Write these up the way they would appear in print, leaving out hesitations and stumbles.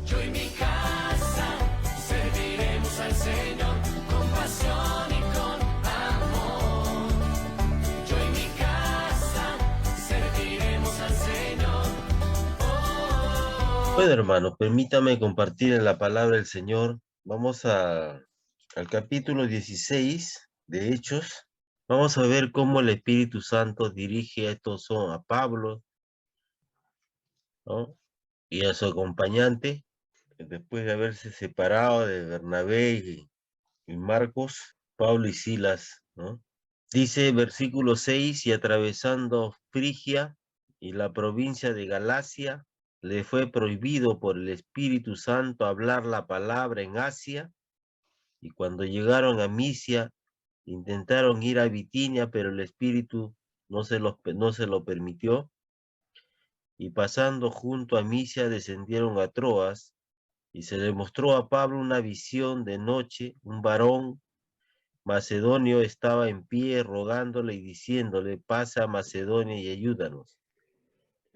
Yo y mi casa serviremos al Señor con pasión y con amor. Yo y mi casa serviremos al Señor. Bueno, hermano, permítame compartir la palabra del Señor. Vamos al capítulo 16 de Hechos. Vamos a ver cómo el Espíritu Santo dirige a Pablo, ¿no? Y a su acompañante, después de haberse separado de Bernabé y Marcos, Pablo y Silas, ¿no? Dice versículo 6, y atravesando Frigia y la provincia de Galacia, le fue prohibido por el Espíritu Santo hablar la palabra en Asia, y cuando llegaron a Misia, intentaron ir a Bitinia, pero el Espíritu no se lo permitió, y pasando junto a Misia descendieron a Troas, y se le mostró a Pablo una visión de noche, un varón macedonio estaba en pie rogándole y diciéndole, pasa a Macedonia y ayúdanos.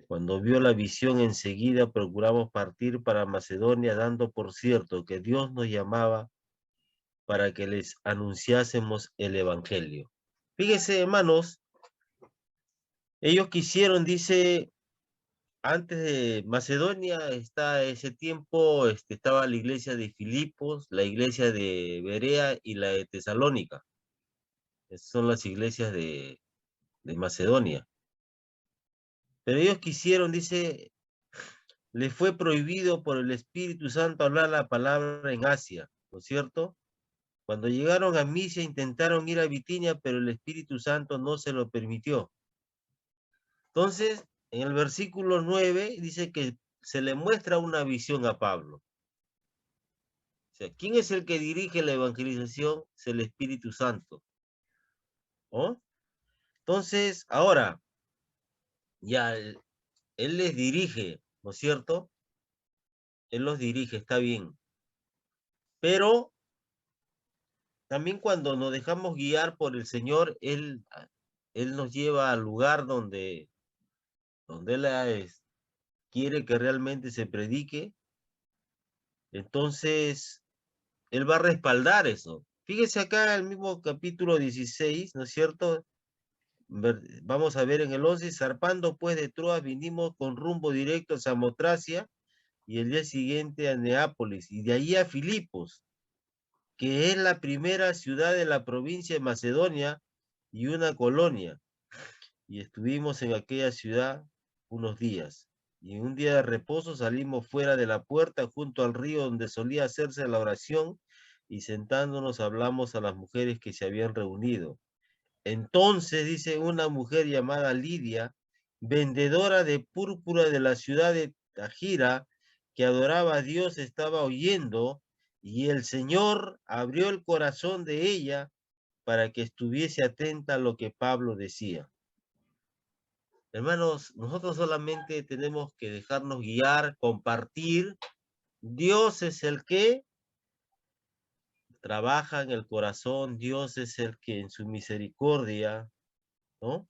Cuando vio la visión enseguida procuramos partir para Macedonia, dando por cierto que Dios nos llamaba para que les anunciásemos el evangelio. Fíjense, hermanos, ellos quisieron, dice, antes de Macedonia, está ese tiempo, estaba la iglesia de Filipos, la iglesia de Berea y la de Tesalónica. Esas son las iglesias de Macedonia. Pero ellos quisieron, dice, les fue prohibido por el Espíritu Santo hablar la palabra en Asia, ¿no es cierto? Cuando llegaron a Misia intentaron ir a Bitinia, pero el Espíritu Santo no se lo permitió. Entonces, en el versículo 9 dice que se le muestra una visión a Pablo. O sea, ¿quién es el que dirige la evangelización? Es el Espíritu Santo, ¿no? Entonces, ahora, ya él les dirige, ¿no es cierto? Él los dirige, está bien. Pero también cuando nos dejamos guiar por el Señor, Él nos lleva al lugar donde Él quiere que realmente se predique. Entonces, Él va a respaldar eso. Fíjese acá en el mismo capítulo 16, ¿no es cierto? Vamos a ver en el 11, zarpando pues de Troas, vinimos con rumbo directo a Samotracia y el día siguiente a Neápolis y de ahí a Filipos, que es la primera ciudad de la provincia de Macedonia y una colonia. Y estuvimos en aquella ciudad unos días. Y en un día de reposo salimos fuera de la puerta junto al río donde solía hacerse la oración y sentándonos hablamos a las mujeres que se habían reunido. Entonces, dice una mujer llamada Lidia, vendedora de púrpura de la ciudad de Tajira, que adoraba a Dios, estaba oyendo, y el Señor abrió el corazón de ella para que estuviese atenta a lo que Pablo decía. Hermanos, nosotros solamente tenemos que dejarnos guiar, compartir. Dios es el que trabaja en el corazón, Dios es el que en su misericordia, ¿no?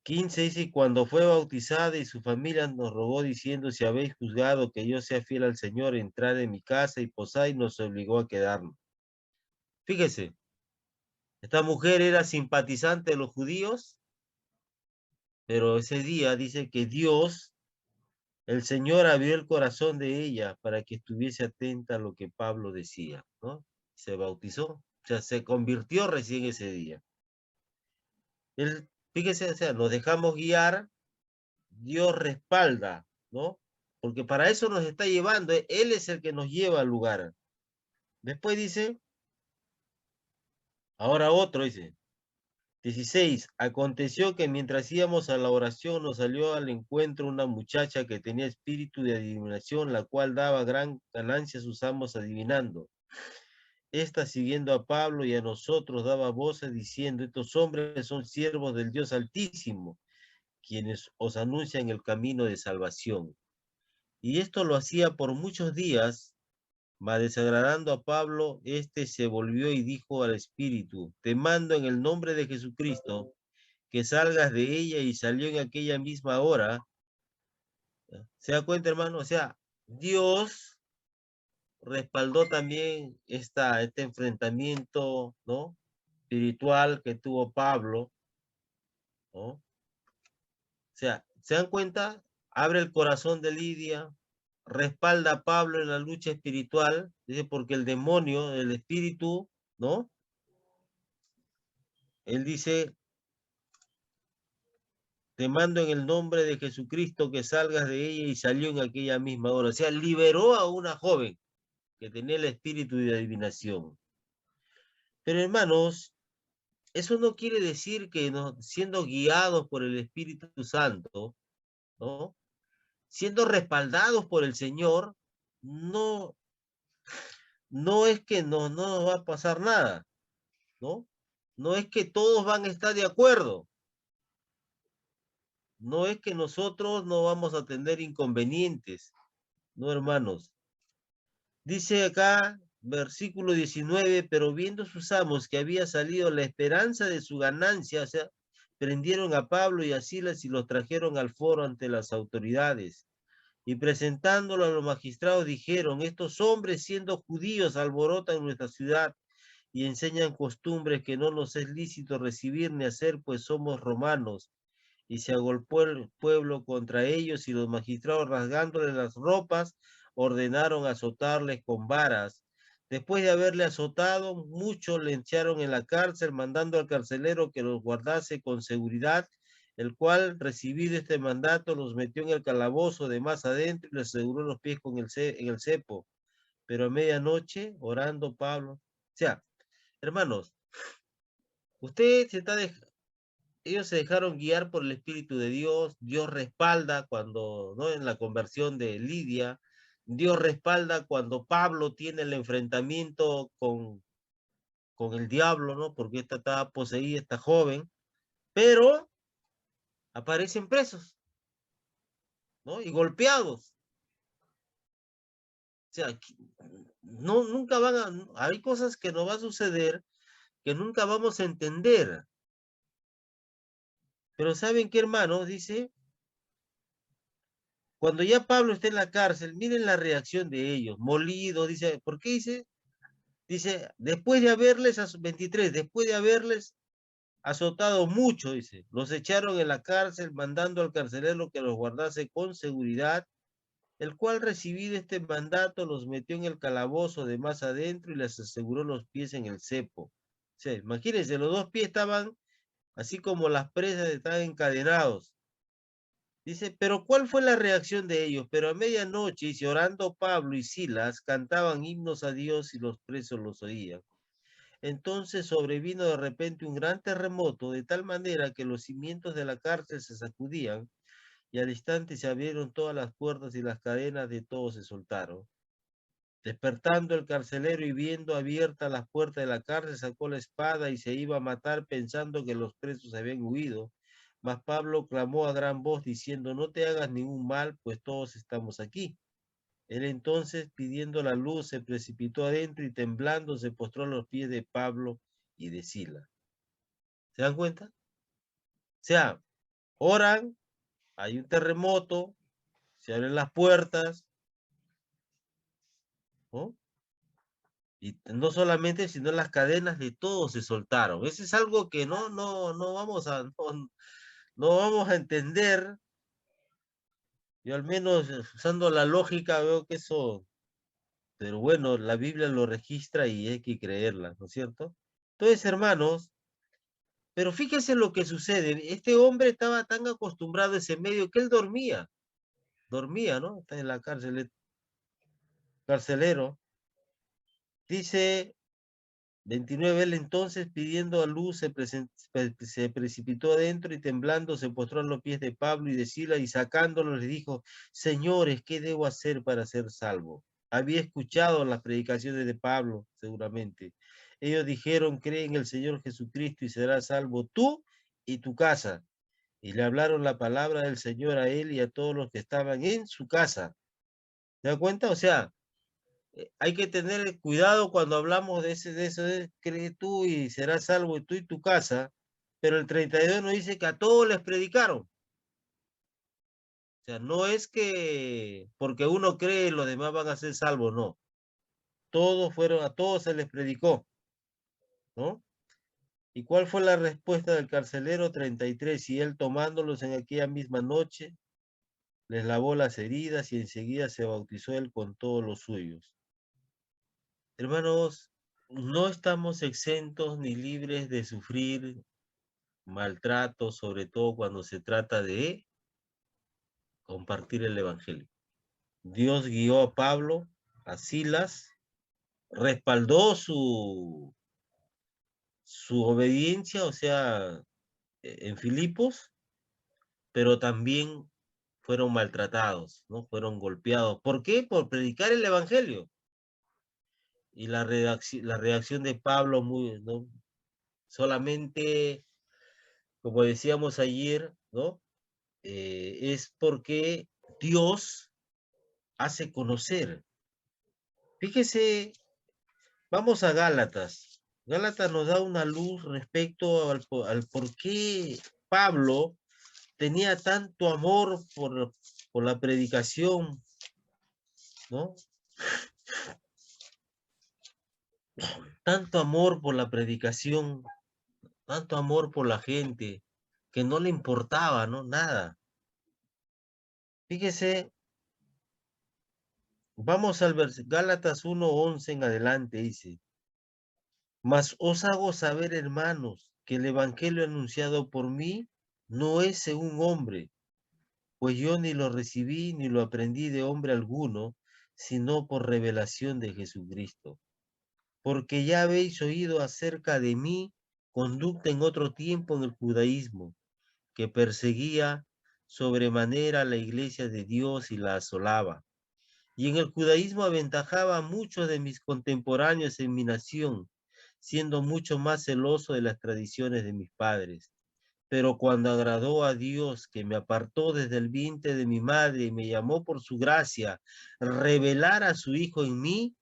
15 dice, y cuando fue bautizada y su familia nos rogó diciendo, si habéis juzgado que yo sea fiel al Señor, entrad en mi casa y posad, y nos obligó a quedarnos. Fíjese, esta mujer era simpatizante de los judíos, pero ese día dice que Dios, el Señor abrió el corazón de ella para que estuviese atenta a lo que Pablo decía, ¿no? Se bautizó, o sea, se convirtió recién ese día. Fíjese, o sea, nos dejamos guiar, Dios respalda, ¿no? Porque para eso nos está llevando, Él es el que nos lleva al lugar. Después dice, ahora otro dice, 16, aconteció que mientras íbamos a la oración nos salió al encuentro una muchacha que tenía espíritu de adivinación, la cual daba gran ganancia a sus amos adivinando. Esta, siguiendo a Pablo y a nosotros, daba voces diciendo, estos hombres son siervos del Dios Altísimo, quienes os anuncian el camino de salvación. Y esto lo hacía por muchos días, mas desagradando a Pablo, éste se volvió y dijo al espíritu, te mando en el nombre de Jesucristo, que salgas de ella, y salió en aquella misma hora, ¿Ya? ¿Se da cuenta, hermano? O sea, Dios respaldó también este enfrentamiento, ¿no? Espiritual que tuvo Pablo, ¿no? O sea, ¿se dan cuenta? Abre el corazón de Lidia, respalda a Pablo en la lucha espiritual, dice, porque el demonio, el espíritu, ¿no? Él dice, te mando en el nombre de Jesucristo que salgas de ella, y salió en aquella misma hora. O sea, liberó a una joven que tenía el espíritu de adivinación. Pero hermanos, eso no quiere decir que siendo guiados por el Espíritu Santo, ¿no? Siendo respaldados por el Señor, no, no es que no nos va a pasar nada, ¿no? No es que todos van a estar de acuerdo, no es que nosotros no vamos a tener inconvenientes, no, hermanos. Dice acá, versículo 19, pero viendo sus amos que había salido la esperanza de su ganancia, o sea, prendieron a Pablo y a Silas y los trajeron al foro ante las autoridades. Y presentándolo a los magistrados dijeron, estos hombres siendo judíos alborotan nuestra ciudad y enseñan costumbres que no nos es lícito recibir ni hacer, pues somos romanos. Y se agolpó el pueblo contra ellos, y los magistrados, rasgándoles las ropas, ordenaron azotarles con varas. Después de haberle azotado, muchos le echaron en la cárcel, mandando al carcelero que los guardase con seguridad, el cual, recibido este mandato, los metió en el calabozo de más adentro y les aseguró los pies con en el cepo. Pero a medianoche, orando Pablo, o sea, hermanos, usted se está ellos se dejaron guiar por el Espíritu de Dios. Dios respalda cuando, ¿no? En la conversión de Lidia, Dios respalda cuando Pablo tiene el enfrentamiento con el diablo, ¿no? Porque esta estaba poseída, esta joven, pero aparecen presos, ¿no? Y golpeados. O sea, no, nunca van hay cosas que no va a suceder que nunca vamos a entender. Pero ¿saben qué, hermanos? Dice, cuando ya Pablo está en la cárcel, miren la reacción de ellos, molidos, dice, ¿por qué dice? Dice, después de haberles, 23, después de haberles azotado mucho, dice, los echaron en la cárcel, mandando al carcelero que los guardase con seguridad, el cual, recibido este mandato, los metió en el calabozo de más adentro y les aseguró los pies en el cepo. O sea, imagínense, los dos pies estaban, así como las presas, estaban encadenados. Dice, pero ¿cuál fue la reacción de ellos? Pero a medianoche, dice, orando Pablo y Silas, cantaban himnos a Dios y los presos los oían. Entonces sobrevino de repente un gran terremoto, de tal manera que los cimientos de la cárcel se sacudían, y al instante se abrieron todas las puertas y las cadenas de todos se soltaron. Despertando el carcelero y viendo abiertas las puertas de la cárcel, sacó la espada y se iba a matar, pensando que los presos habían huido. Mas Pablo clamó a gran voz diciendo, no te hagas ningún mal, pues todos estamos aquí. Él entonces, pidiendo la luz, se precipitó adentro y temblando se postró a los pies de Pablo y de Silas. ¿Se dan cuenta? O sea, oran, hay un terremoto, se abren las puertas, ¿no? Y no solamente, sino las cadenas de todos se soltaron. Eso es algo que no vamos no vamos a entender. Yo al menos usando la lógica veo que eso, pero bueno, la Biblia lo registra y hay que creerla, ¿no es cierto? Entonces, hermanos, pero fíjense lo que sucede. Este hombre estaba tan acostumbrado a ese medio que él dormía, ¿no? Está en la cárcel, carcelero. Dice 29, él entonces pidiendo a luz se precipitó adentro y temblando se postró a los pies de Pablo y de Silas y sacándolo les dijo, señores, ¿qué debo hacer para ser salvo? Había escuchado las predicaciones de Pablo, seguramente. Ellos dijeron, cree en el Señor Jesucristo y serás salvo tú y tu casa. Y le hablaron la palabra del Señor a él y a todos los que estaban en su casa. ¿Te das cuenta? O sea, hay que tener cuidado cuando hablamos de eso, cree tú y serás salvo tú y tu casa, pero el 32 nos dice que a todos les predicaron. O sea, no es que porque uno cree los demás van a ser salvos, no. A todos se les predicó, ¿no? ¿Y cuál fue la respuesta del carcelero? 33. Y él tomándolos en aquella misma noche, les lavó las heridas y enseguida se bautizó él con todos los suyos. Hermanos, no estamos exentos ni libres de sufrir maltrato, sobre todo cuando se trata de compartir el evangelio. Dios guió a Pablo, a Silas, respaldó su obediencia, o sea, en Filipos, pero también fueron maltratados, ¿no? Fueron golpeados. ¿Por qué? Por predicar el evangelio. Y la reacción de Pablo, ¿no? Solamente, como decíamos ayer, ¿no? Es porque Dios hace conocer. Fíjese, vamos a Gálatas. Gálatas nos da una luz respecto al por qué Pablo tenía tanto amor por la predicación, ¿no? Tanto amor por la predicación, tanto amor por la gente, que no le importaba, ¿no? Nada. Fíjese, vamos al Gálatas 1:11 en adelante, dice: Mas os hago saber, hermanos, que el evangelio anunciado por mí no es según hombre, pues yo ni lo recibí ni lo aprendí de hombre alguno, sino por revelación de Jesucristo. Porque ya habéis oído acerca de mí conducta en otro tiempo en el judaísmo, que perseguía sobremanera la iglesia de Dios y la asolaba. Y en el judaísmo aventajaba a muchos de mis contemporáneos en mi nación, siendo mucho más celoso de las tradiciones de mis padres. Pero cuando agradó a Dios, que me apartó desde el vientre de mi madre y me llamó por su gracia, revelar a su Hijo en mí,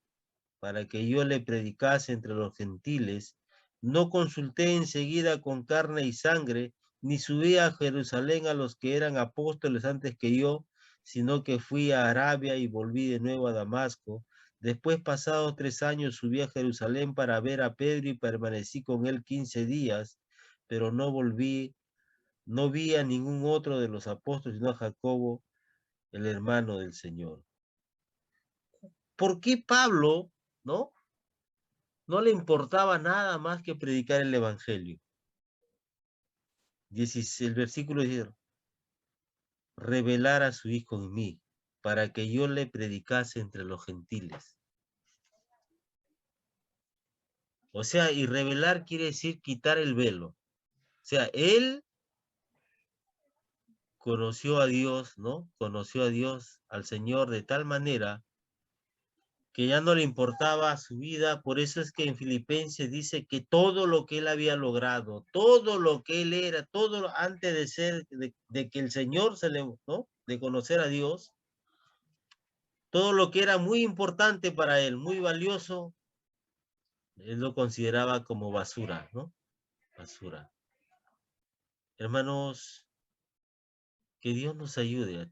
para que yo le predicase entre los gentiles, no consulté enseguida con carne y sangre, ni subí a Jerusalén a los que eran apóstoles antes que yo, sino que fui a Arabia y volví de nuevo a Damasco. Después, pasados 3 años, subí a Jerusalén para ver a Pedro y permanecí con él 15 días, pero no vi a ningún otro de los apóstoles, sino a Jacobo, el hermano del Señor. ¿Por qué Pablo, no? No le importaba nada más que predicar el evangelio. El versículo dice: revelar a su Hijo en mí, para que yo le predicase entre los gentiles. O sea, y revelar quiere decir quitar el velo. O sea, él conoció a Dios, ¿no? Conoció a Dios, al Señor, de tal manera que ya no le importaba su vida. Por eso es que en Filipenses dice que todo lo que él había logrado, todo lo que él era, todo antes de ser, de que el Señor se le, ¿no? De conocer a Dios, todo lo que era muy importante para él, muy valioso, él lo consideraba como basura, ¿no? Basura. Hermanos, que Dios nos ayude,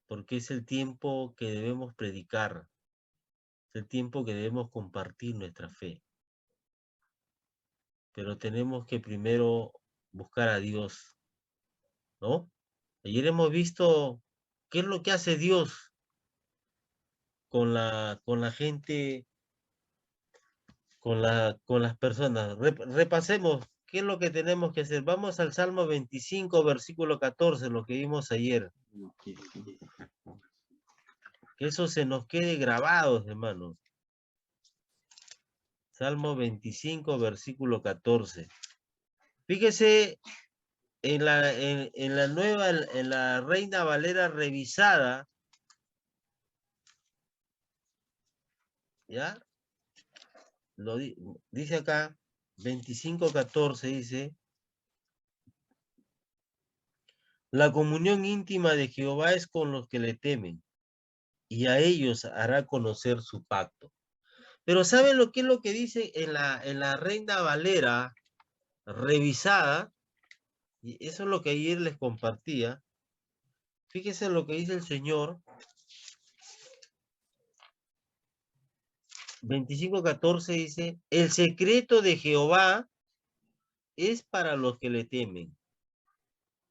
porque es el tiempo que debemos predicar, es el tiempo que debemos compartir nuestra fe. Pero tenemos que primero buscar a Dios, ¿no? Ayer hemos visto qué es lo que hace Dios con la gente, con las personas. Repasemos qué es lo que tenemos que hacer. Vamos al Salmo 25, versículo 14, lo que vimos ayer. Que eso se nos quede grabado, hermanos. Salmo 25, versículo 14. Fíjese en la Reina Valera revisada, ¿ya? Dice acá, 25:14, dice: la comunión íntima de Jehová es con los que le temen, y a ellos hará conocer su pacto. Pero ¿saben lo que es lo que dice en la Reina Valera revisada? Y eso es lo que ayer les compartía. Fíjese lo que dice el Señor, 25:14 dice, el secreto de Jehová es para los que le temen,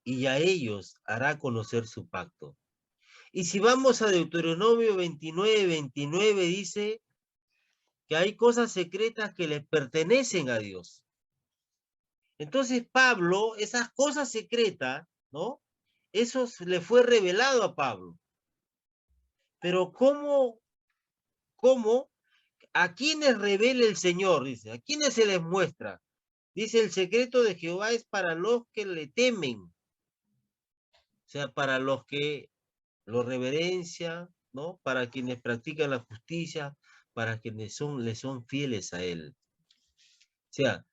y a ellos hará conocer su pacto. Y si vamos a Deuteronomio 29:29 dice que hay cosas secretas que le pertenecen a Dios. Entonces Pablo, esas cosas secretas, ¿no? Eso le fue revelado a Pablo. Pero ¿cómo? ¿A quiénes revela el Señor? Dice, ¿a quiénes se les muestra? Dice, el secreto de Jehová es para los que le temen. O sea, para los que lo reverencian, ¿no? Para quienes practican la justicia, para quienes le son fieles a él. O sea,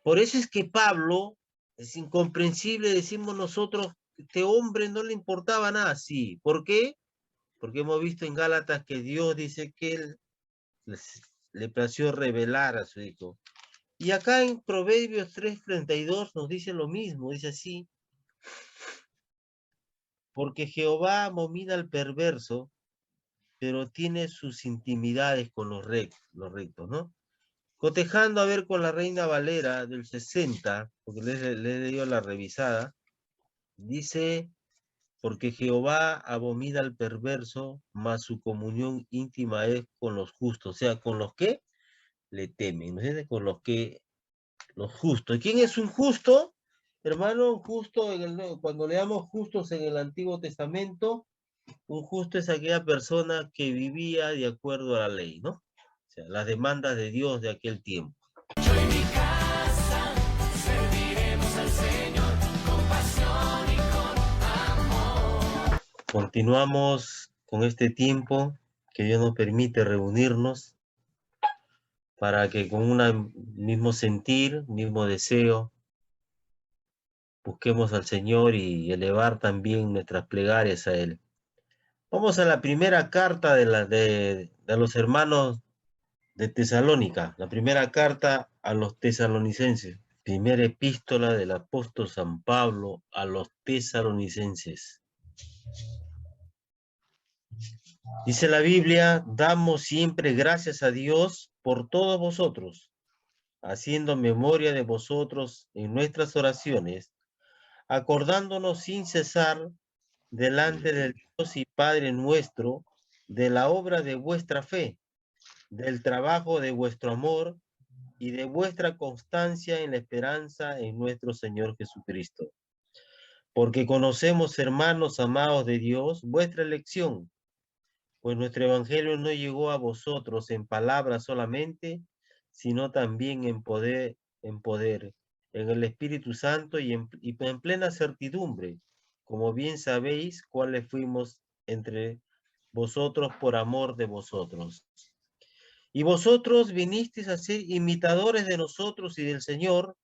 por eso es que Pablo, es incomprensible, decimos nosotros, este hombre no le importaba nada, sí. ¿Por qué? Porque hemos visto en Gálatas que Dios dice que él le plació revelar a su hijo. Y acá en Proverbios 3:32 nos dice lo mismo, dice así, porque Jehová abomina al perverso, pero tiene sus intimidades con los rectos, ¿no? Cotejando a ver con la Reina Valera del 60, porque le dio la revisada, dice, porque Jehová abomina al perverso, mas su comunión íntima es con los justos, o sea, con los que le temen, ¿no? Con los justos. ¿Y quién es un justo? Hermano, un justo, cuando leamos justos en el Antiguo Testamento, un justo es aquella persona que vivía de acuerdo a la ley, ¿no? O sea, las demandas de Dios de aquel tiempo. Yo y mi casa serviremos al Señor con pasión y con amor. Continuamos con este tiempo que Dios nos permite reunirnos para que con un mismo sentir, mismo deseo, busquemos al Señor y elevar también nuestras plegarias a Él. Vamos a la primera carta de los hermanos de Tesalónica, la primera carta a los tesalonicenses, primera epístola del apóstol San Pablo a los tesalonicenses. Dice la Biblia, damos siempre gracias a Dios por todos vosotros, haciendo memoria de vosotros en nuestras oraciones, acordándonos sin cesar delante del Dios y Padre nuestro de la obra de vuestra fe, del trabajo de vuestro amor y de vuestra constancia en la esperanza en nuestro Señor Jesucristo. Porque conocemos, hermanos amados de Dios, vuestra elección, pues nuestro evangelio no llegó a vosotros en palabras solamente, sino también en el Espíritu Santo y en plena certidumbre, como bien sabéis cuáles fuimos entre vosotros por amor de vosotros. Y vosotros vinisteis a ser imitadores de nosotros y del Señor,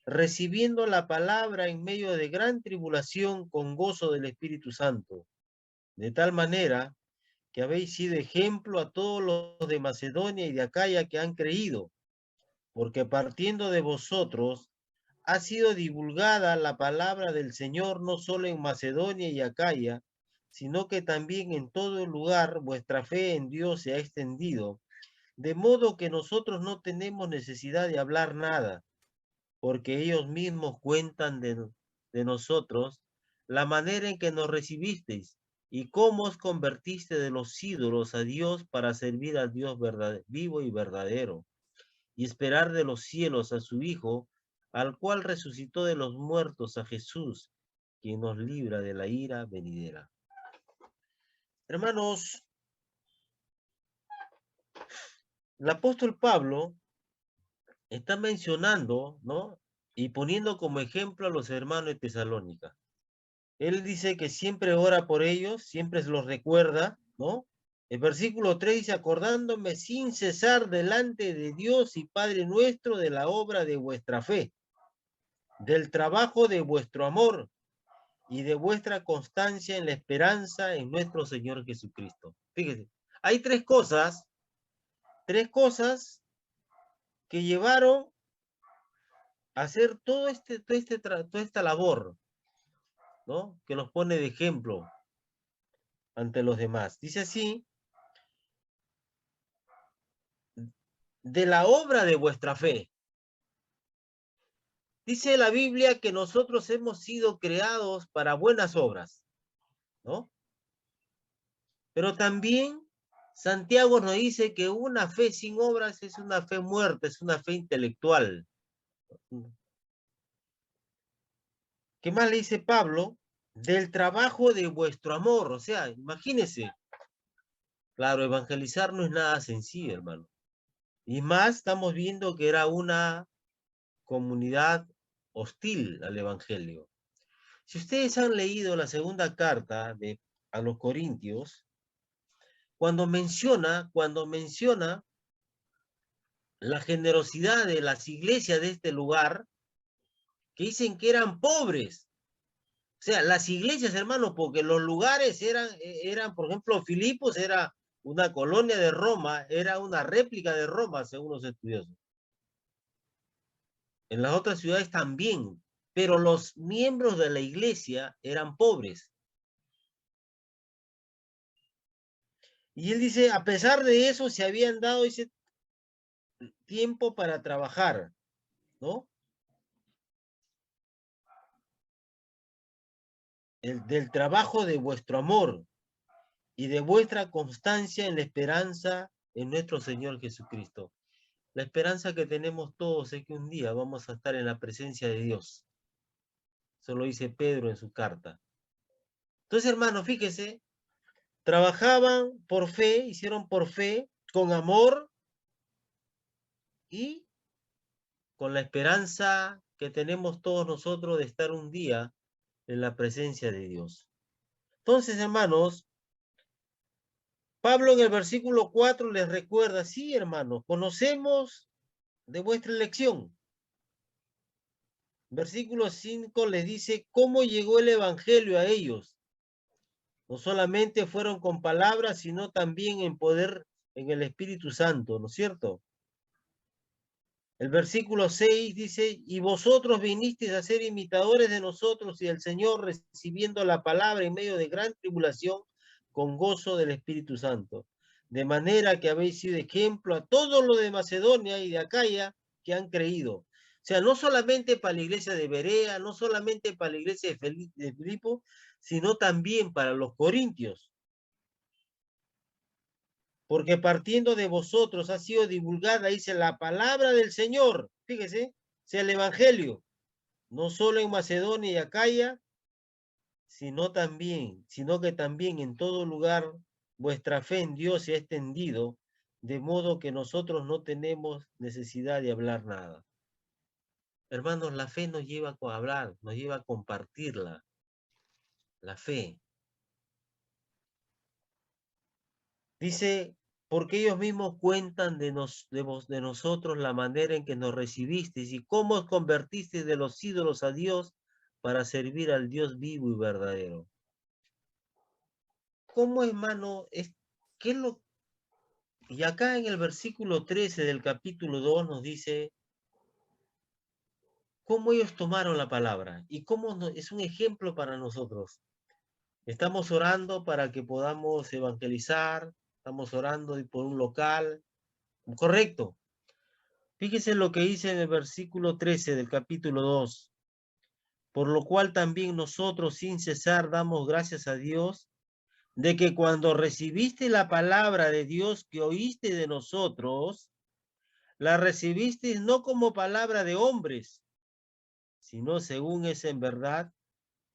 recibiendo la palabra en medio de gran tribulación con gozo del Espíritu Santo, de tal manera que habéis sido ejemplo a todos los de Macedonia y de Acaya que han creído, porque partiendo de vosotros ha sido divulgada la palabra del Señor no solo en Macedonia y Acaya, sino que también en todo lugar vuestra fe en Dios se ha extendido, de modo que nosotros no tenemos necesidad de hablar nada, porque ellos mismos cuentan de nosotros la manera en que nos recibisteis y cómo os convertiste de los ídolos a Dios para servir al Dios vivo y verdadero, y esperar de los cielos a su Hijo, al cual resucitó de los muertos, a Jesús, quien nos libra de la ira venidera. Hermanos, el apóstol Pablo está mencionando, ¿no? Y poniendo como ejemplo a los hermanos de Tesalónica. Él dice que siempre ora por ellos, siempre los recuerda, ¿no? El versículo 3 dice, acordándome sin cesar delante de Dios y Padre nuestro de la obra de vuestra fe, del trabajo de vuestro amor y de vuestra constancia en la esperanza en nuestro Señor Jesucristo. Fíjese, hay tres cosas que llevaron a hacer toda esta labor, ¿no? Que nos pone de ejemplo. ante los demás. Dice así, de la obra de vuestra fe. Dice la Biblia que nosotros hemos sido creados para buenas obras, ¿no? Pero también Santiago nos dice que una fe sin obras es una fe muerta, es una fe intelectual. ¿Qué más le dice Pablo? Del trabajo de vuestro amor. O sea, imagínense. Claro, evangelizar no es nada sencillo, hermano. Y más estamos viendo que era una comunidad hostil al evangelio. Si ustedes han leído la segunda carta a los Corintios, cuando menciona la generosidad de las iglesias de este lugar, que dicen que eran pobres. O sea, las iglesias, hermanos, porque los lugares eran, por ejemplo, Filipos era una colonia de Roma, era una réplica de Roma, según los estudiosos. En las otras ciudades también, pero los miembros de la iglesia eran pobres. Y él dice, a pesar de eso, se habían dado ese tiempo para trabajar, ¿no? Del trabajo de vuestro amor y de vuestra constancia en la esperanza en nuestro Señor Jesucristo. La esperanza que tenemos todos es que un día vamos a estar en la presencia de Dios. Eso lo dice Pedro en su carta. Entonces, hermanos, fíjese, trabajaban por fe, hicieron por fe, con amor y con la esperanza que tenemos todos nosotros de estar un día en la presencia de Dios. Entonces, hermanos, Pablo en el versículo 4 les recuerda, sí, hermanos, conocemos de vuestra elección. Versículo 5 les dice cómo llegó el evangelio a ellos. No solamente fueron con palabras, sino también en poder en el Espíritu Santo, ¿no es cierto? El versículo 6 dice, y vosotros vinisteis a ser imitadores de nosotros y del Señor, recibiendo la palabra en medio de gran tribulación, con gozo del Espíritu Santo. De manera que habéis sido ejemplo a todos los de Macedonia y de Acaya que han creído. O sea, no solamente para la iglesia de Berea, no solamente para la iglesia de Filipo, sino también para los corintios. Porque partiendo de vosotros ha sido divulgada, dice, la palabra del Señor. Fíjese, sea el evangelio, no solo en Macedonia y Acaya, sino que también en todo lugar vuestra fe en Dios se ha extendido, de modo que nosotros no tenemos necesidad de hablar nada. Hermanos, la fe nos lleva a hablar, nos lleva a compartirla. La fe. Dice, porque ellos mismos cuentan de nosotros la manera en que nos recibisteis y cómo os convertisteis de los ídolos a Dios para servir al Dios vivo y verdadero. ¿Cómo, hermano? ¿Qué es lo? Y acá en el versículo 13 del capítulo 2 nos dice cómo ellos tomaron la palabra y cómo es un ejemplo para nosotros. Estamos orando para que podamos evangelizar, estamos orando por un local, correcto. Fíjese lo que dice en el versículo 13 del capítulo 2. Por lo cual también nosotros sin cesar damos gracias a Dios de que cuando recibiste la palabra de Dios que oíste de nosotros, la recibiste no como palabra de hombres, sino según es en verdad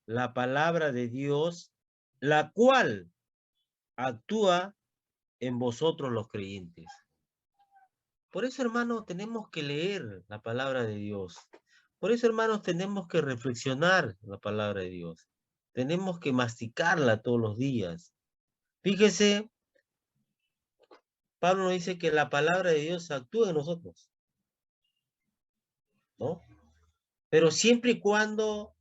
la palabra de Dios, la cual actúa en vosotros los creyentes. Por eso, hermanos, tenemos que leer la palabra de Dios. Por eso, hermanos, tenemos que reflexionar la palabra de Dios. Tenemos que masticarla todos los días. Fíjese, Pablo nos dice que la palabra de Dios actúa en nosotros, ¿no? Pero siempre y cuando,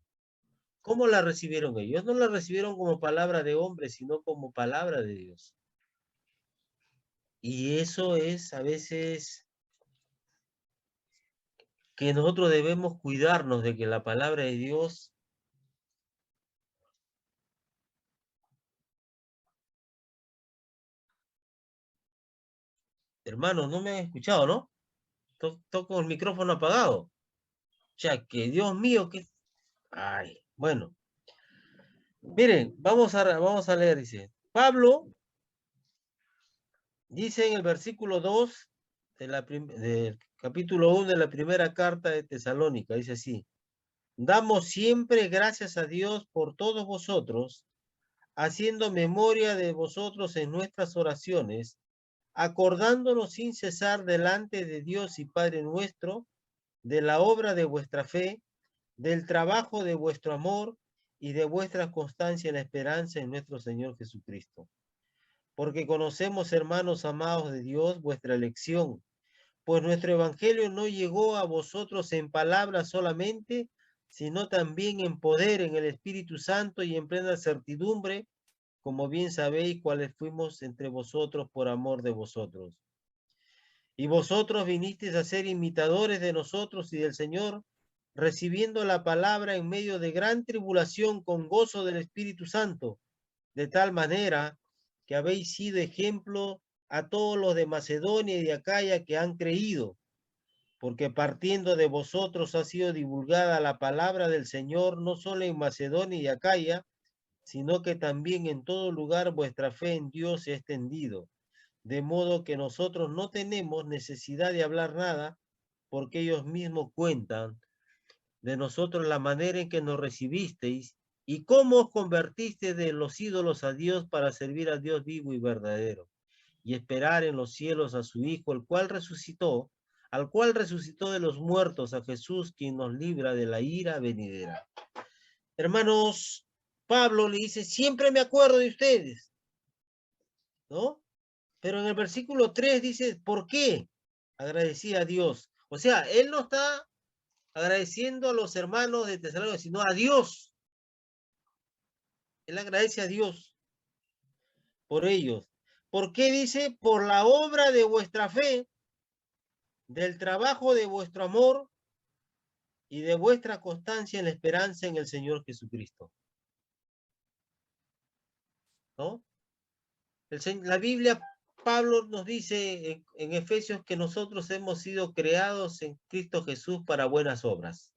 ¿cómo la recibieron ellos? No la recibieron como palabra de hombre, sino como palabra de Dios. Y eso es a veces que nosotros debemos cuidarnos de que la palabra de Dios Hermanos, no me han escuchado, ¿no? Toco el micrófono apagado. O sea, que Dios mío, que... Ay, bueno. Miren, vamos a leer, dice. Pablo dice en el versículo 2 del capítulo 1 de la primera carta de Tesalónica, dice así. Damos siempre gracias a Dios por todos vosotros, haciendo memoria de vosotros en nuestras oraciones, acordándonos sin cesar delante de Dios y Padre nuestro, de la obra de vuestra fe, del trabajo de vuestro amor y de vuestra constancia en la esperanza en nuestro Señor Jesucristo. Porque conocemos, hermanos amados de Dios, vuestra elección, pues nuestro evangelio no llegó a vosotros en palabras solamente, sino también en poder, en el Espíritu Santo y en plena certidumbre, como bien sabéis cuáles fuimos entre vosotros por amor de vosotros. Y vosotros vinisteis a ser imitadores de nosotros y del Señor, recibiendo la palabra en medio de gran tribulación con gozo del Espíritu Santo, de tal manera que habéis sido ejemplo a todos los de Macedonia y de Acaya que han creído, porque partiendo de vosotros ha sido divulgada la palabra del Señor, no solo en Macedonia y Acaya, sino que también en todo lugar vuestra fe en Dios se ha extendido, de modo que nosotros no tenemos necesidad de hablar nada, porque ellos mismos cuentan de nosotros la manera en que nos recibisteis y cómo os convertisteis de los ídolos a Dios para servir a Dios vivo y verdadero, y esperar en los cielos a su Hijo, al cual resucitó de los muertos, a Jesús, quien nos libra de la ira venidera. Hermanos, Pablo le dice, siempre me acuerdo de ustedes, ¿no? Pero en el versículo 3 dice, ¿por qué? Agradecí a Dios. O sea, él no está agradeciendo a los hermanos de Tesalónica, sino a Dios. Él agradece a Dios por ellos. ¿Por qué dice? Por la obra de vuestra fe, del trabajo de vuestro amor y de vuestra constancia en la esperanza en el Señor Jesucristo. ¿No? La Biblia, Pablo nos dice en Efesios que nosotros hemos sido creados en Cristo Jesús para buenas obras.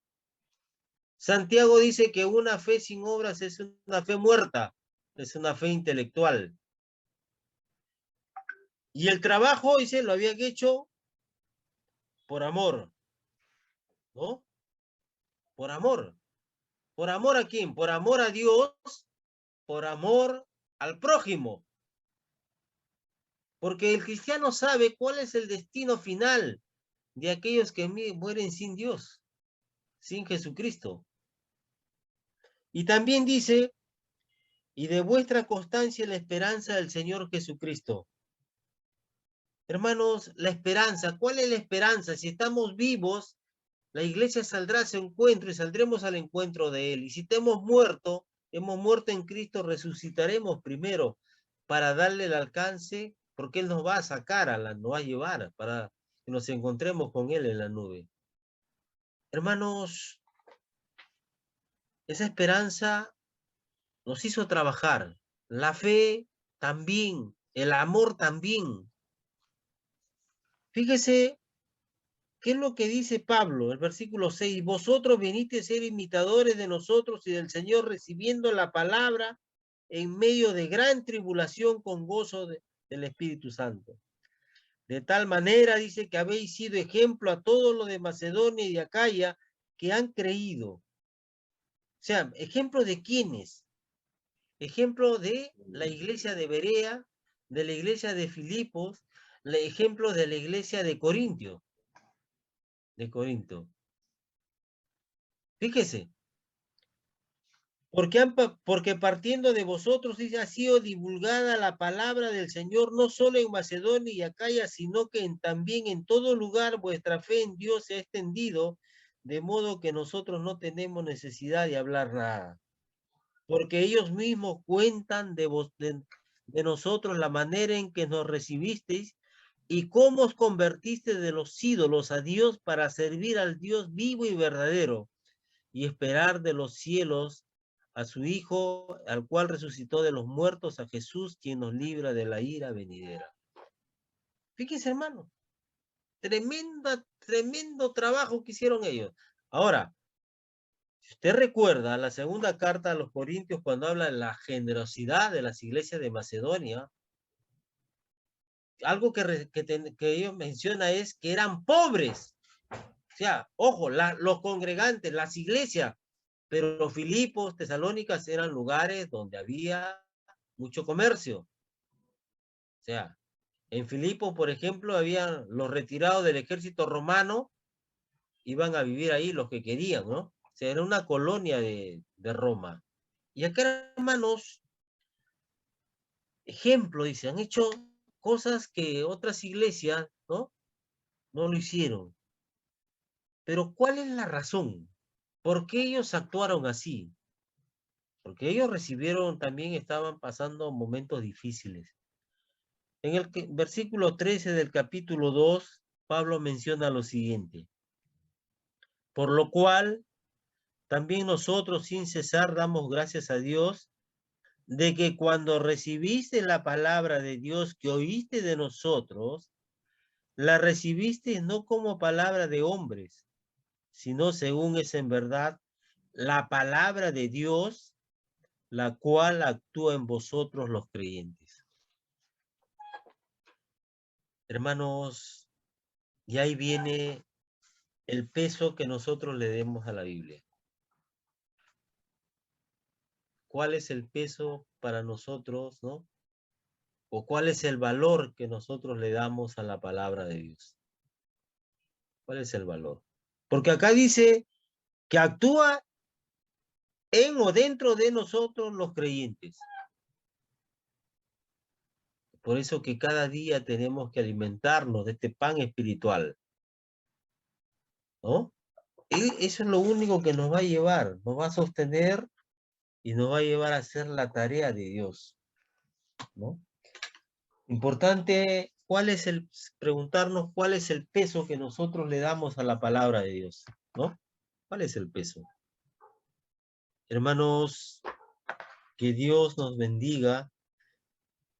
Santiago dice que una fe sin obras es una fe muerta, es una fe intelectual. Y el trabajo, dice, lo habían hecho por amor, ¿no? Por amor. ¿Por amor a quién? Por amor a Dios, por amor al prójimo. Porque el cristiano sabe cuál es el destino final de aquellos que mueren sin Dios, sin Jesucristo. Y también dice, y de vuestra constancia en la esperanza del Señor Jesucristo. Hermanos, la esperanza, ¿cuál es la esperanza? Si estamos vivos, la iglesia saldrá a su encuentro y saldremos al encuentro de Él. Y si hemos muerto en Cristo, resucitaremos primero para darle el alcance, porque Él nos va a sacar, nos va a llevar para que nos encontremos con Él en la nube. Hermanos, esa esperanza nos hizo trabajar. La fe también, el amor también. Fíjese qué es lo que dice Pablo, el versículo 6. Vosotros viniste a ser imitadores de nosotros y del Señor, recibiendo la palabra en medio de gran tribulación con gozo del Espíritu Santo. De tal manera, dice, que habéis sido ejemplo a todos los de Macedonia y de Acaya que han creído. O sea, ejemplo de quiénes. Ejemplo de la iglesia de Berea, de la iglesia de Filipos, ejemplo de la iglesia de Corinto. Fíjese, porque partiendo de vosotros dice, ha sido divulgada la palabra del Señor, no solo en Macedonia y Acaya, sino que también en todo lugar vuestra fe en Dios se ha extendido, de modo que nosotros no tenemos necesidad de hablar nada. Porque ellos mismos cuentan de nosotros la manera en que nos recibisteis y cómo os convertiste de los ídolos a Dios para servir al Dios vivo y verdadero y esperar de los cielos a su Hijo, al cual resucitó de los muertos, a Jesús, quien nos libra de la ira venidera. Fíjense, hermano, tremendo trabajo que hicieron ellos. Ahora, si usted recuerda la segunda carta a los Corintios, cuando habla de la generosidad de las iglesias de Macedonia, algo que ellos mencionan es que eran pobres. O sea, ojo, los congregantes, las iglesias, pero Filipos, Tesalónicas eran lugares donde había mucho comercio. O sea, en Filipos, por ejemplo, habían los retirados del ejército romano, iban a vivir ahí los que querían, ¿no? O sea, era una colonia de Roma. Y acá, hermanos, ejemplo, dice, han hecho cosas que otras iglesias, ¿no? No lo hicieron. Pero ¿cuál es la razón? ¿Por qué ellos actuaron así? Porque ellos recibieron, también estaban pasando momentos difíciles. En el versículo 13 del capítulo 2, Pablo menciona lo siguiente. Por lo cual, también nosotros sin cesar damos gracias a Dios de que cuando recibiste la palabra de Dios que oíste de nosotros, la recibiste no como palabra de hombres, sino según es en verdad la palabra de Dios, la cual actúa en vosotros los creyentes. Hermanos, y ahí viene el peso que nosotros le demos a la Biblia. ¿Cuál es el peso para nosotros, no? ¿O cuál es el valor que nosotros le damos a la palabra de Dios? ¿Cuál es el valor? Porque acá dice que actúa en o dentro de nosotros los creyentes. Por eso que cada día tenemos que alimentarnos de este pan espiritual, ¿no? Y eso es lo único que nos va a llevar, nos va a sostener y nos va a llevar a hacer la tarea de Dios, ¿no? Importante, preguntarnos cuál es el peso que nosotros le damos a la palabra de Dios, ¿no? ¿Cuál es el peso? Hermanos, que Dios nos bendiga,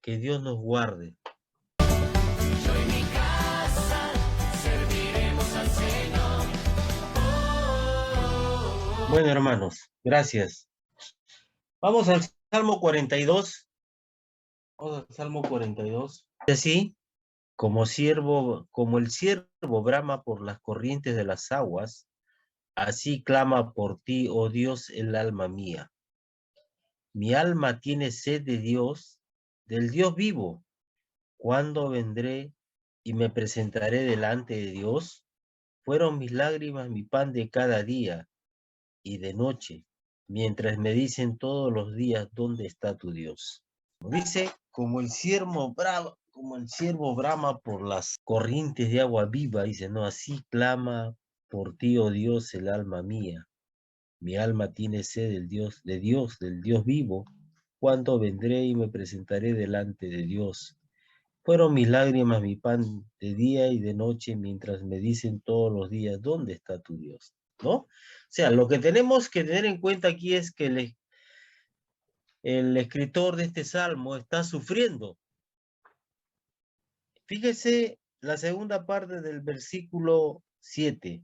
que Dios nos guarde. Yo y mi casa serviremos al Señor. Bueno, hermanos, gracias. Vamos al Salmo 42. Vamos al Salmo 42. Así, como el siervo brama por las corrientes de las aguas, así clama por ti, oh Dios, el alma mía. Mi alma tiene sed de Dios, del Dios vivo. ¿Cuándo vendré y me presentaré delante de Dios? Fueron mis lágrimas mi pan de cada día y de noche, mientras me dicen todos los días, ¿dónde está tu Dios? Dice, como el siervo brama por las corrientes de agua viva, dice, no, así clama por ti, oh Dios, el alma mía. Mi alma tiene sed del Dios, del Dios vivo. ¿Cuándo vendré y me presentaré delante de Dios? Fueron mis lágrimas mi pan de día y de noche, mientras me dicen todos los días, ¿dónde está tu Dios? ¿No? O sea, lo que tenemos que tener en cuenta aquí es que el escritor de este salmo está sufriendo. Fíjese la segunda parte del versículo 7.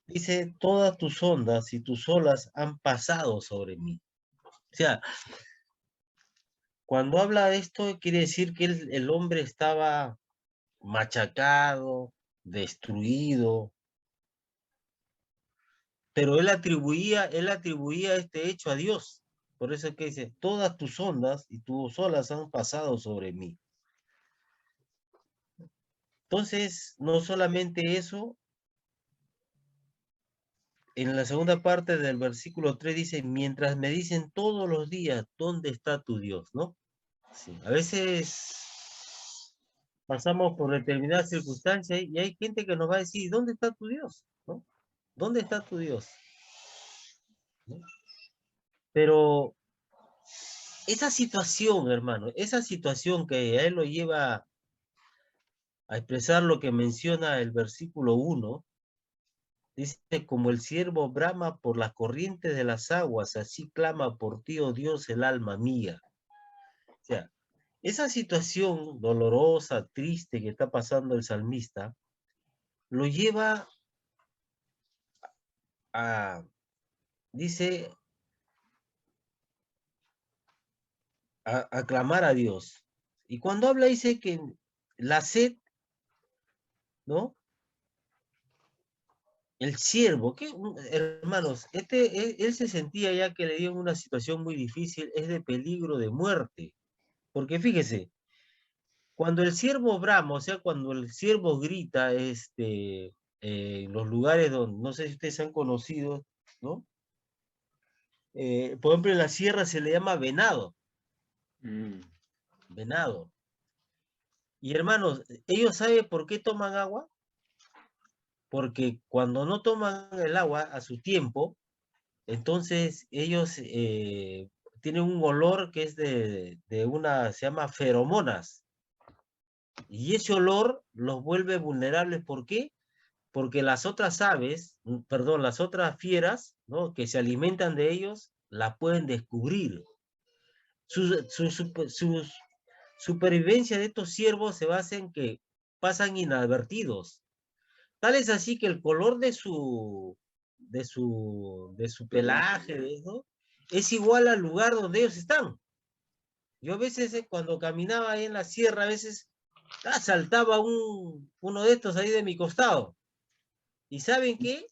Dice, todas tus ondas y tus olas han pasado sobre mí. O sea, cuando habla de esto, quiere decir que el hombre estaba machacado, destruido, pero él atribuía este hecho a Dios. Por eso es que dice, todas tus ondas y tus olas han pasado sobre mí. Entonces, no solamente eso, en la segunda parte del versículo 3 dice, mientras me dicen todos los días, ¿dónde está tu Dios? ¿No? Sí, a veces pasamos por determinadas circunstancias y hay gente que nos va a decir, ¿dónde está tu Dios? ¿No? ¿Dónde está tu Dios? ¿No? Pero esa situación, hermano, esa situación que a él lo lleva a expresar lo que menciona el versículo 1, dice, como el siervo brama por las corrientes de las aguas, así clama por ti, oh Dios, el alma mía. O sea, Esa situación dolorosa, triste que está pasando el salmista, lo lleva a, dice, a clamar a Dios. Y cuando habla dice que la sed, ¿no? El siervo, que hermanos, él se sentía ya que le dio una situación muy difícil, es de peligro de muerte. Porque fíjese, cuando el siervo brama, o sea, cuando el siervo grita, en los lugares donde, no sé si ustedes han conocido, ¿no? Por ejemplo, en la sierra se le llama venado, Mm. venado. Y hermanos, ¿ellos saben por qué toman agua? Porque cuando no toman el agua a su tiempo, entonces ellos tienen un olor que es de una, se llama feromonas. Y ese olor los vuelve vulnerables. ¿Por qué? Porque las otras aves, perdón, las otras fieras, ¿no? Que se alimentan de ellos, la pueden descubrir. Su supervivencia de estos ciervos se basa en que pasan inadvertidos. Tal es así que el color de su pelaje, ¿no? Es igual al lugar donde ellos están. Yo a veces cuando caminaba ahí en la sierra, a veces saltaba uno de estos ahí de mi costado. ¿Y saben qué?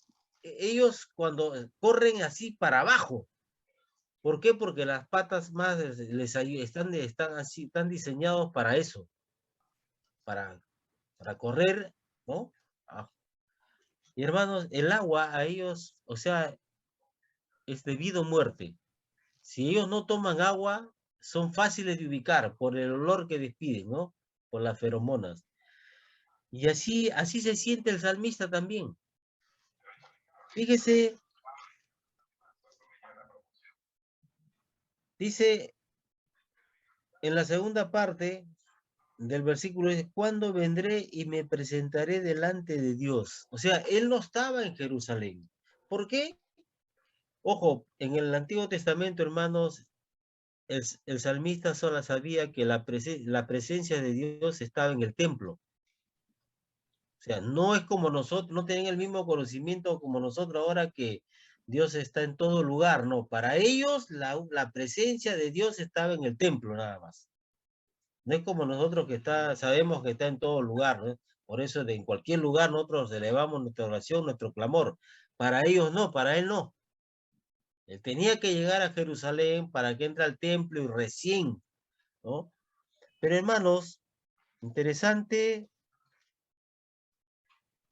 Ellos cuando corren así para abajo. ¿Por qué? Porque las patas más les están así, están diseñados para eso, para, para correr, ¿no? Ah, y hermanos, el agua a ellos, o sea, es debido a muerte. Si ellos no toman agua, son fáciles de ubicar por el olor que despiden, ¿no? Por las feromonas. Y así se siente el salmista también. Fíjese, dice en la segunda parte del versículo, dice, ¿cuándo vendré y me presentaré delante de Dios? O sea, él no estaba en Jerusalén. ¿Por qué? Ojo, en el Antiguo Testamento, hermanos, el salmista solo sabía que la presencia de Dios estaba en el templo. O sea, no es como nosotros, no tienen el mismo conocimiento como nosotros ahora que Dios está en todo lugar, no. Para ellos la presencia de Dios estaba en el templo nada más. No es como nosotros que sabemos que está en todo lugar, ¿no? Por eso en cualquier lugar nosotros elevamos nuestra oración, nuestro clamor. Para ellos no, para él no. Él tenía que llegar a Jerusalén para que entre al templo y recién, ¿no? Pero hermanos, interesante.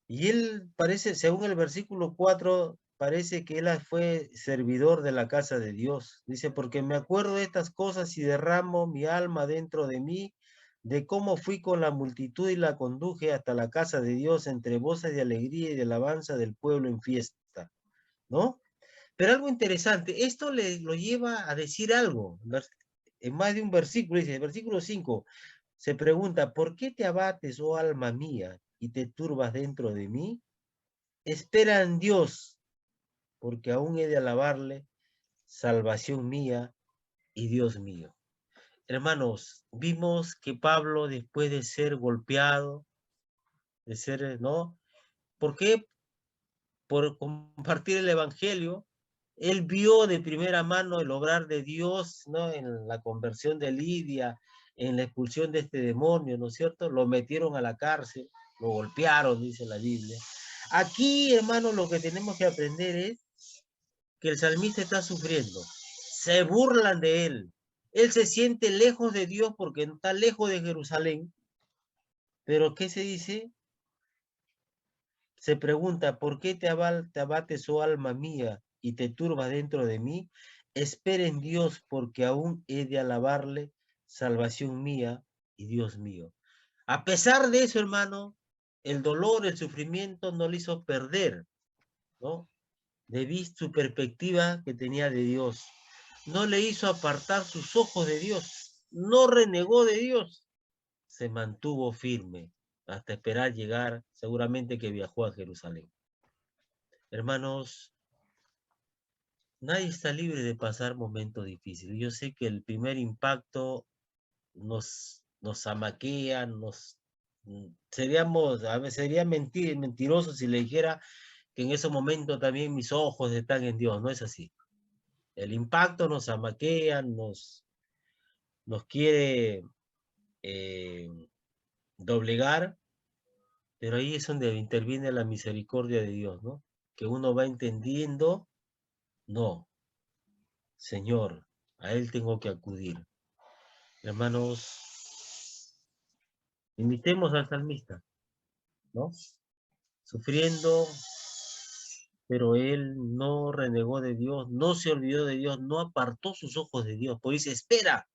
Y él parece, según el versículo 4, parece que él fue servidor de la casa de Dios. Dice, porque me acuerdo de estas cosas y derramo mi alma dentro de mí, de cómo fui con la multitud y la conduje hasta la casa de Dios entre voces de alegría y de alabanza del pueblo en fiesta, ¿no? Pero algo interesante, esto lo lleva a decir algo, en más de un versículo, dice, el versículo 5, se pregunta, ¿por qué te abates, oh alma mía, y te turbas dentro de mí? Espera en Dios, porque aún he de alabarle, salvación mía y Dios mío. Hermanos, vimos que Pablo, después de ser golpeado, de ser, ¿no? ¿Por qué? Por compartir el evangelio, él vio de primera mano el obrar de Dios, ¿no? En la conversión de Lidia, en la expulsión de este demonio, ¿no es cierto? Lo metieron a la cárcel, lo golpearon, dice la Biblia. Aquí, hermanos, lo que tenemos que aprender es que el salmista está sufriendo. Se burlan de él. Él se siente lejos de Dios porque está lejos de Jerusalén. Pero ¿qué se dice? Se pregunta, ¿por qué te abates, oh alma mía, y te turbas dentro de mí? Espera en Dios, porque aún he de alabarle, salvación mía y Dios mío. A pesar de eso, hermano, el dolor, el sufrimiento no le hizo perder, ¿no? De vista su perspectiva que tenía de Dios. No le hizo apartar sus ojos de Dios. No renegó de Dios. Se mantuvo firme hasta esperar llegar, seguramente que viajó a Jerusalén. Hermanos, nadie está libre de pasar momentos difíciles. Yo sé que el primer impacto nos amaquean, sería mentiroso si le dijera que en ese momento también mis ojos están en Dios, no es así. El impacto nos amaquea, nos quiere doblegar, pero ahí es donde interviene la misericordia de Dios, ¿no? Que uno va entendiendo, no, Señor, a Él tengo que acudir. Hermanos, imitemos al salmista, ¿no? Sufriendo, pero él no renegó de Dios, no se olvidó de Dios, no apartó sus ojos de Dios, pues dice, espera,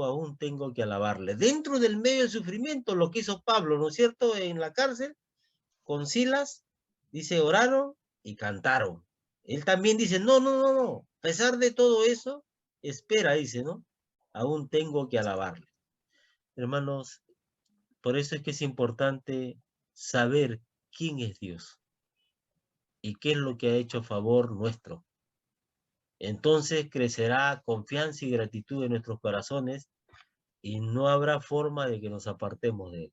aún tengo que alabarle. Dentro del medio del sufrimiento, lo que hizo Pablo, ¿no es cierto? En la cárcel, con Silas, dice, oraron y cantaron. Él también dice, no, a pesar de todo eso, espera, dice, ¿no? Aún tengo que alabarle. Hermanos, por eso es que es importante saber quién es Dios y qué es lo que ha hecho a favor nuestro. Entonces crecerá confianza y gratitud en nuestros corazones y no habrá forma de que nos apartemos de él.